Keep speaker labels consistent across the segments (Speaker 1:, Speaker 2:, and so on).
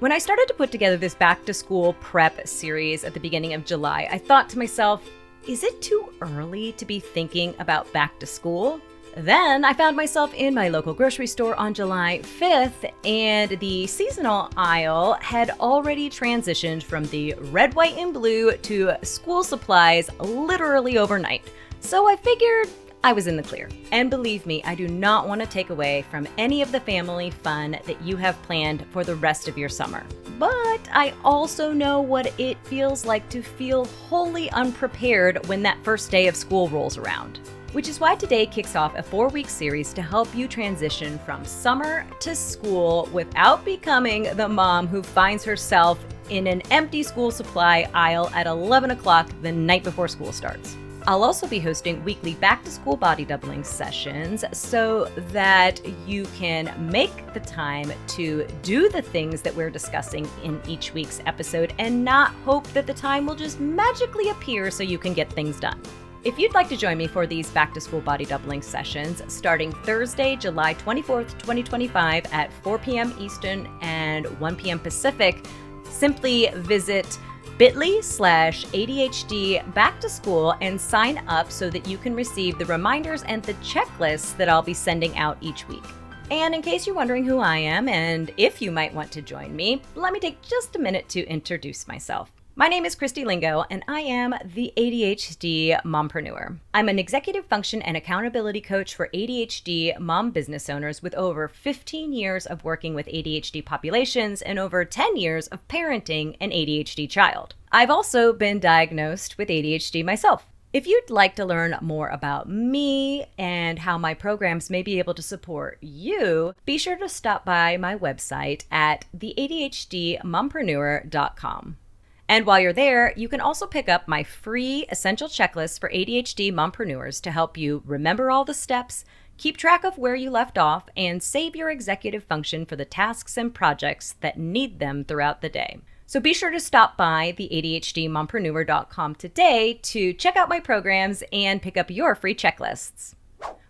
Speaker 1: When I started to put together this back to school prep series at the beginning of July, I thought to myself, is it too early to be thinking about back to school? Then I found myself in my local grocery store on July 5th, and the seasonal aisle had already transitioned from the red, white, and blue to school supplies literally overnight. So I figured I was in the clear. And believe me, I do not want to take away from any of the family fun that you have planned for the rest of your summer. But I also know what it feels like to feel wholly unprepared when that first day of school rolls around. Which is why today kicks off a 4-week series to help you transition from summer to school without becoming the mom who finds herself in an empty school supply aisle at 11 o'clock the night before school starts. I'll also be hosting weekly back-to-school body doubling sessions so that you can make the time to do the things that we're discussing in each week's episode and not hope that the time will just magically appear so you can get things done. If you'd like to join me for these back-to-school body doubling sessions starting Thursday, July 24th, 2025 at 4 p.m. Eastern and 1 p.m. Pacific, simply visit bit.ly/ADHD back to school and sign up so that you can receive the reminders and the checklists that I'll be sending out each week. And in case you're wondering who I am and if you might want to join me, let me take just a minute to introduce myself. My name is Christy Lingo, and I am the ADHD Mompreneur. I'm an executive function and accountability coach for ADHD mom business owners with over 15 years of working with ADHD populations and over 10 years of parenting an ADHD child. I've also been diagnosed with ADHD myself. If you'd like to learn more about me and how my programs may be able to support you, be sure to stop by my website at theadhdmompreneur.com. And while you're there, you can also pick up my free essential checklist for ADHD mompreneurs to help you remember all the steps, keep track of where you left off, and save your executive function for the tasks and projects that need them throughout the day. So be sure to stop by the ADHDmompreneur.com today to check out my programs and pick up your free checklists.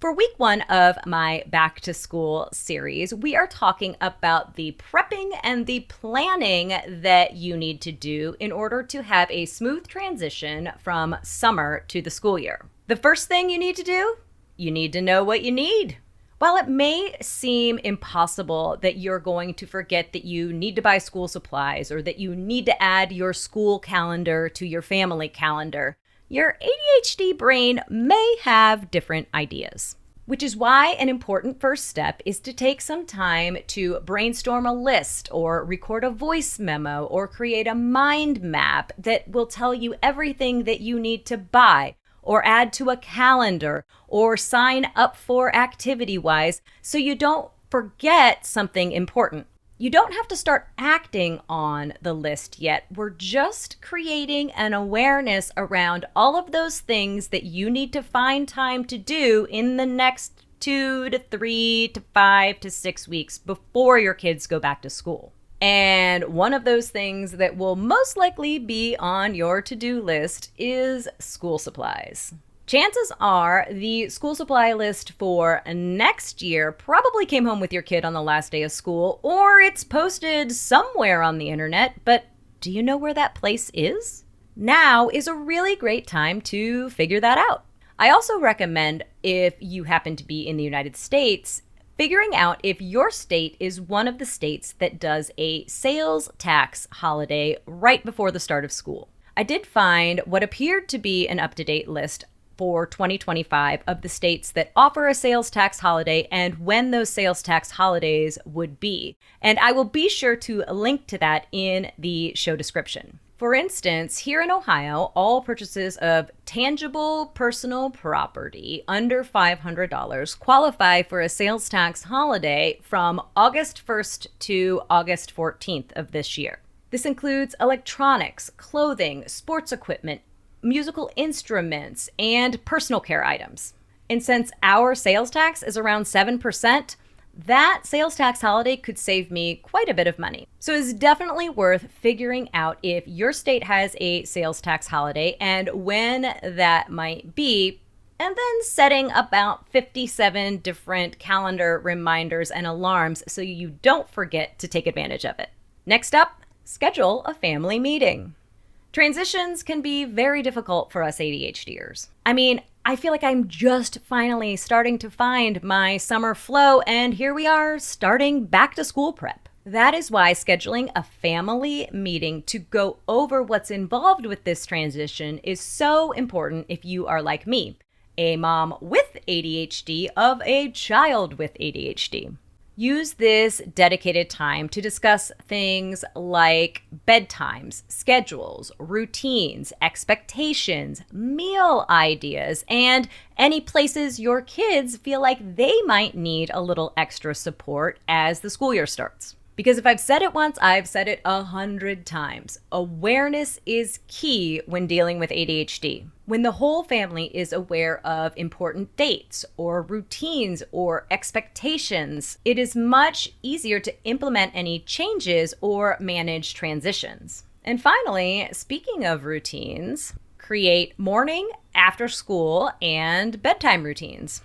Speaker 1: For week 1 of my Back to School series, we are talking about the prepping and the planning that you need to do in order to have a smooth transition from summer to the school year. The first thing you need to do, you need to know what you need. While it may seem impossible that you're going to forget that you need to buy school supplies or that you need to add your school calendar to your family calendar, your ADHD brain may have different ideas, which is why an important first step is to take some time to brainstorm a list or record a voice memo or create a mind map that will tell you everything that you need to buy or add to a calendar or sign up for activity-wise so you don't forget something important. You don't have to start acting on the list yet. We're just creating an awareness around all of those things that you need to find time to do in the next 2 to 3 to 5 to 6 weeks before your kids go back to school. And one of those things that will most likely be on your to-do list is school supplies. Chances are the school supply list for next year probably came home with your kid on the last day of school, or it's posted somewhere on the internet, but do you know where that place is? Now is a really great time to figure that out. I also recommend, if you happen to be in the United States, figuring out if your state is one of the states that does a sales tax holiday right before the start of school. I did find what appeared to be an up-to-date list for 2025 of the states that offer a sales tax holiday and when those sales tax holidays would be. And I will be sure to link to that in the show description. For instance, here in Ohio, all purchases of tangible personal property under $500 qualify for a sales tax holiday from August 1st to August 14th of this year. This includes electronics, clothing, sports equipment, musical instruments, and personal care items. And since our sales tax is around 7%, that sales tax holiday could save me quite a bit of money. So it's definitely worth figuring out if your state has a sales tax holiday and when that might be, and then setting about 57 different calendar reminders and alarms so you don't forget to take advantage of it. Next up, schedule a family meeting. Transitions can be very difficult for us ADHDers. I mean, I feel like I'm just finally starting to find my summer flow, and here we are starting back to school prep. That is why scheduling a family meeting to go over what's involved with this transition is so important if you are like me, a mom with ADHD of a child with ADHD. Use this dedicated time to discuss things like bedtimes, schedules, routines, expectations, meal ideas, and any places your kids feel like they might need a little extra support as the school year starts. Because if I've said it once, I've said it 100 times. Awareness is key when dealing with ADHD. When the whole family is aware of important dates or routines or expectations, it is much easier to implement any changes or manage transitions. And finally, speaking of routines, create morning, after school, and bedtime routines.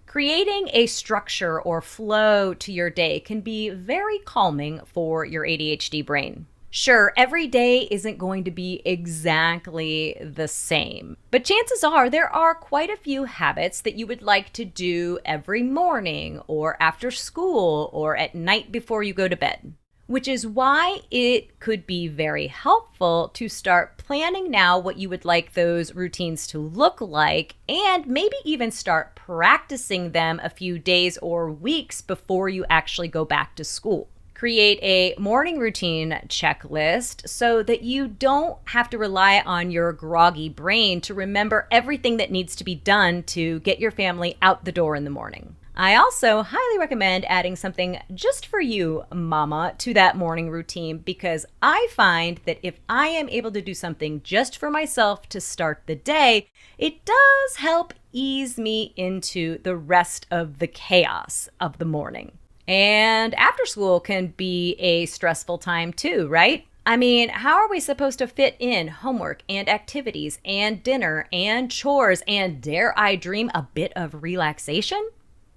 Speaker 1: Creating a structure or flow to your day can be very calming for your ADHD brain. Sure, every day isn't going to be exactly the same, but chances are there are quite a few habits that you would like to do every morning or after school or at night before you go to bed. Which is why it could be very helpful to start planning now what you would like those routines to look like, and maybe even start practicing them a few days or weeks before you actually go back to school. Create a morning routine checklist so that you don't have to rely on your groggy brain to remember everything that needs to be done to get your family out the door in the morning. I also highly recommend adding something just for you, mama, to that morning routine, because I find that if I am able to do something just for myself to start the day, it does help ease me into the rest of the chaos of the morning. And after school can be a stressful time too, right? I mean, how are we supposed to fit in homework and activities and dinner and chores and, dare I dream, a bit of relaxation?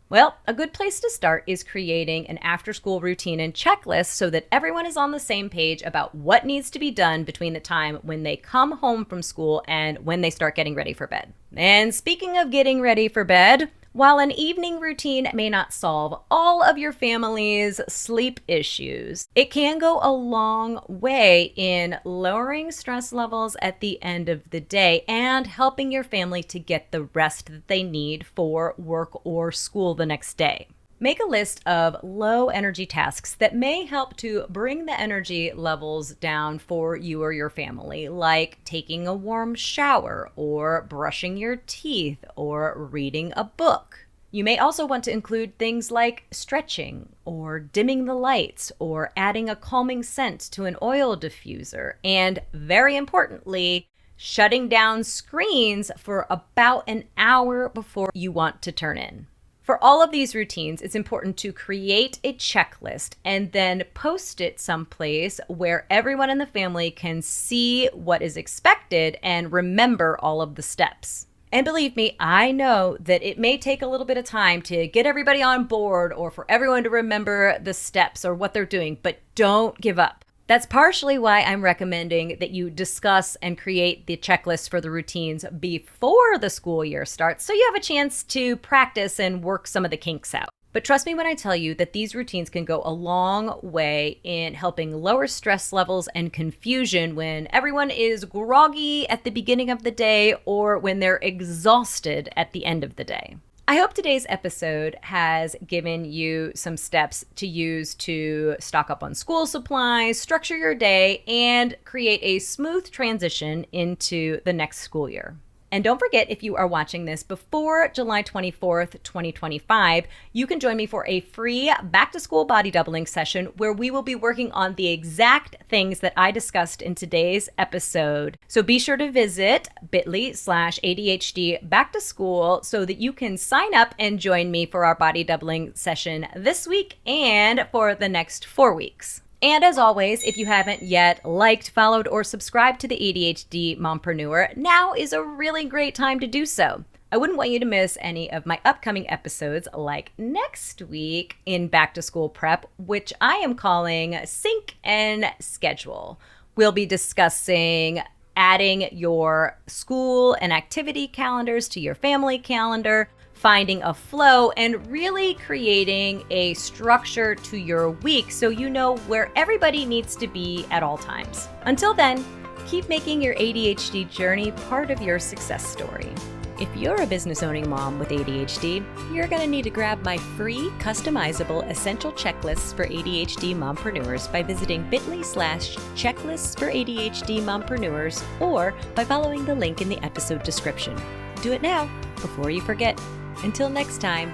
Speaker 1: Well, a good place to start is creating an after-school routine and checklist so that everyone is on the same page about what needs to be done between the time when they come home from school and when they start getting ready for bed. And speaking of getting ready for bed, while an evening routine may not solve all of your family's sleep issues, it can go a long way in lowering stress levels at the end of the day and helping your family to get the rest that they need for work or school the next day. Make a list of low energy tasks that may help to bring the energy levels down for you or your family, like taking a warm shower or brushing your teeth or reading a book. You may also want to include things like stretching or dimming the lights or adding a calming scent to an oil diffuser, and very importantly, shutting down screens for about an hour before you want to turn in. For all of these routines, it's important to create a checklist and then post it someplace where everyone in the family can see what is expected and remember all of the steps. And believe me, I know that it may take a little bit of time to get everybody on board or for everyone to remember the steps or what they're doing, but don't give up. That's partially why I'm recommending that you discuss and create the checklist for the routines before the school year starts so you have a chance to practice and work some of the kinks out. But trust me when I tell you that these routines can go a long way in helping lower stress levels and confusion when everyone is groggy at the beginning of the day or when they're exhausted at the end of the day. I hope today's episode has given you some steps to use to stock up on school supplies, structure your day, and create a smooth transition into the next school year. And don't forget, if you are watching this before July 24th, 2025, you can join me for a free back-to-school body doubling session where we will be working on the exact things that I discussed in today's episode. So be sure to visit bit.ly/ADHD back to school so that you can sign up and join me for our body doubling session this week and for the next 4 weeks. And as always, if you haven't yet liked, followed, or subscribed to the ADHD Mompreneur, now is a really great time to do so. I wouldn't want you to miss any of my upcoming episodes, like next week in Back to School Prep, which I am calling Sync and Schedule. We'll be discussing adding your school and activity calendars to your family calendar, finding a flow, and really creating a structure to your week so you know where everybody needs to be at all times. Until then, keep making your ADHD journey part of your success story. If you're a business owning mom with ADHD, you're going to need to grab my free customizable essential checklists for ADHD mompreneurs by visiting bit.ly/checklists for ADHD mompreneurs or by following the link in the episode description. Do it now before you forget. Until next time,